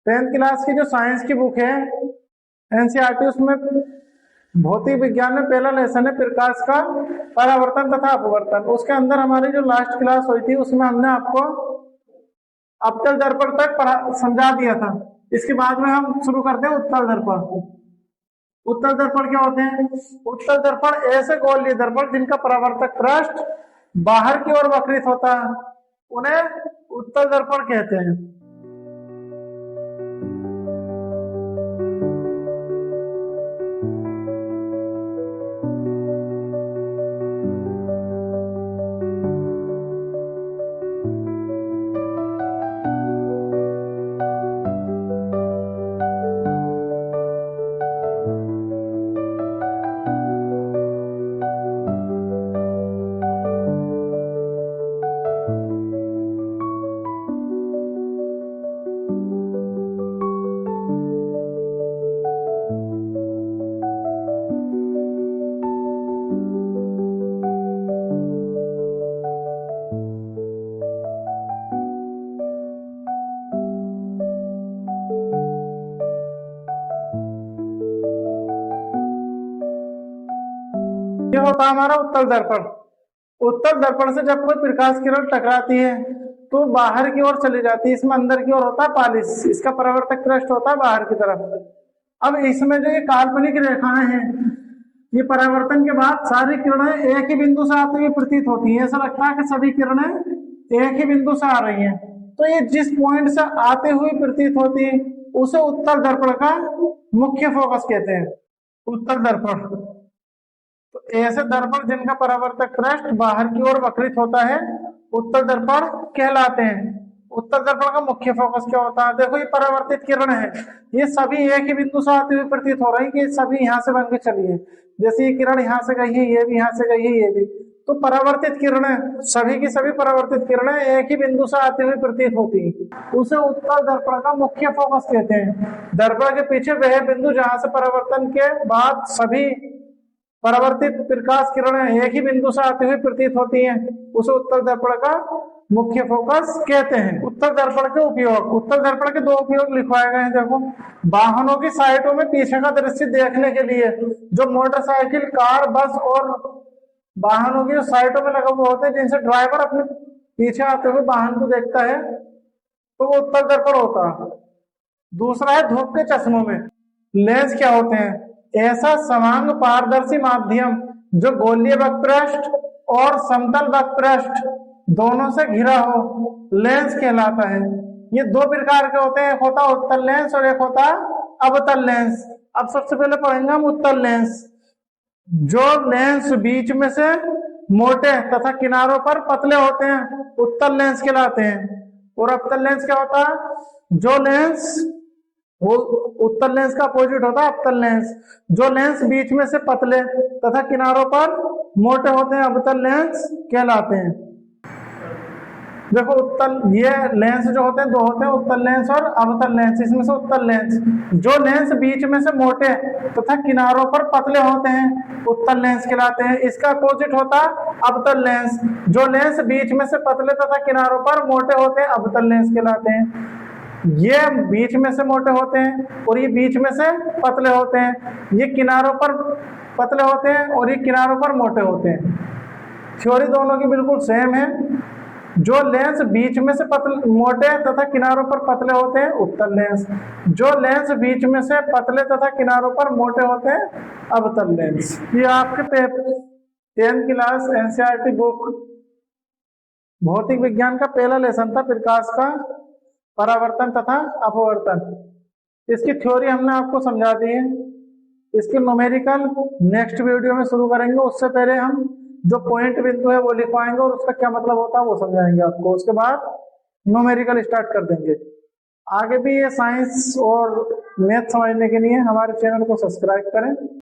10th class की जो science की बुक है एनसीईआरटी, उसमें भौतिक विज्ञान में पहला लेसन है प्रकाश का परावर्तन तथा अपवर्तन। उसके अंदर हमारी जो लास्ट क्लास हुई थी उसमें हमने आपको अवतल दर्पण तक समझा दिया था। इसके बाद में हम शुरू करते हैं उत्तल दर्पण। उत्तल दर्पण क्या होते हैं? उत्तल दर्पण ऐसे गोलीय दर्पण जिनका परावर्तक पृष्ठ बाहर की ओर वक्रित होता है, उन्हें उत्तल दर्पण कहते हैं। ये होता है हमारा उत्तल दर्पण। उत्तल दर्पण से जब कोई प्रकाश किरण टकराती है तो बाहर की ओर चली जाती है। इसमें अंदर की ओर होता है पालिश, इसका परावर्तक पृष्ठ होता है बाहर की तरफ। अब इसमें जो ये काल्पनिक रेखाएं हैं, ये परावर्तन के बाद सारी किरणें एक ही बिंदु से आती हुई प्रतीत होती है। ऐसा लगता है कि सभी किरणें एक ही बिंदु से आ रही हैं। तो ये जिस पॉइंट से आते हुए प्रतीत होती है उसे उत्तल दर्पण का मुख्य फोकस कहते हैं, उत्तल दर्पण। तो ऐसे दर्पण जिनका परावर्तक पृष्ठ बाहर की ओर वक्रित होता है उत्तल दर्पण कहलाते हैं। उत्तल दर्पण का मुख्य फोकस क्या होता है? देखो, ये परावर्तित किरण है, ये सभी एक ही बिंदु से आते हुए प्रतीत हो रही है कि सभी यहाँ से बन के चली है। जैसे ये किरण यहाँ से गई है, ये भी यहाँ से गई है, ये भी। तो परावर्तित किरणें, सभी की सभी परावर्तित किरणें एक ही बिंदु से आते हुए प्रतीत होती है, उसे उत्तल दर्पण का मुख्य फोकस कहते हैं। दर्पण के पीछे वह बिंदु जहां से परावर्तन के बाद सभी परावर्तित प्रकाश किरणें एक ही बिंदु से आते हुए प्रतीत होती हैं, उसे उत्तल दर्पण का मुख्य फोकस कहते हैं। उत्तल दर्पण के उपयोग, उत्तल दर्पण के दो उपयोग लिखवाए गए हैं। देखो, वाहनों की साइटों में पीछे का दृश्य देखने के लिए, जो मोटरसाइकिल, कार, बस और वाहनों की साइटों में लगे हुए होते हैं, जिनसे ड्राइवर अपने पीछे आते हुए वाहन को देखता है, तो वो उत्तल दर्पण होता है। दूसरा है धूप के चश्मों में। लेंस क्या होते हैं? ऐसा सवांग पारदर्शी माध्यम जो गोलीय वक्पृष्ठ और समतल वक्पृष्ठ दोनों से घिरा हो, लेंस कहलाता है। ये दो प्रकार के होते हैं, एक होता है उत्तल लेंस और एक होता है अवतल लेंस। अब सबसे पहले पढ़ेंगे हम उत्तल लेंस। जो लेंस बीच में से मोटे तथा किनारों पर पतले होते हैं उत्तल लेंस कहलाते हैं। और अवतल लेंस क्या होता है? जो लेंस, वो उत्तल लेंस का अपोजिट होता है अवतल लेंस। जो लेंस बीच में से पतले तथा किनारों पर मोटे होते हैं अवतल लेंस कहलाते हैं। देखो, उत्तल, ये लेंस जो होते हैं दो होते हैं, उत्तल लेंस और अवतल लेंस। इसमें से उत्तल लेंस, जो लेंस बीच में से मोटे तथा किनारों पर पतले होते हैं उत्तल लेंस कहलाते हैं। इसका अपोजिट होता है अवतल लेंस। जो लेंस बीच में से पतले तथा किनारों पर मोटे होते हैं अवतल लेंस कहलाते हैं। ये बीच में से मोटे होते हैं और ये बीच में से पतले होते हैं। ये किनारों पर पतले होते हैं और ये किनारों पर मोटे होते हैं। थ्योरी दोनों की बिल्कुल सेम है। जो लेंस बीच में से पतले, मोटे तथा किनारों पर पतले होते हैं उत्तल लेंस। जो लेंस बीच में से पतले तथा किनारों पर मोटे होते हैं अवतल लेंस। ये आपके paper 10th class NCERT book भौतिक विज्ञान का पहला लेसन था, प्रकाश का परावर्तन तथा अपवर्तन। इसकी थ्योरी हमने आपको समझा दी है। इसकी न्यूमेरिकल नेक्स्ट वीडियो में शुरू करेंगे। उससे पहले हम जो पॉइंट बिंदु है वो लिखवाएंगे और उसका क्या मतलब होता है वो समझाएंगे आपको। उसके बाद न्यूमेरिकल स्टार्ट कर देंगे। आगे भी ये साइंस और मैथ समझने के लिए हमारे चैनल को सब्सक्राइब करें।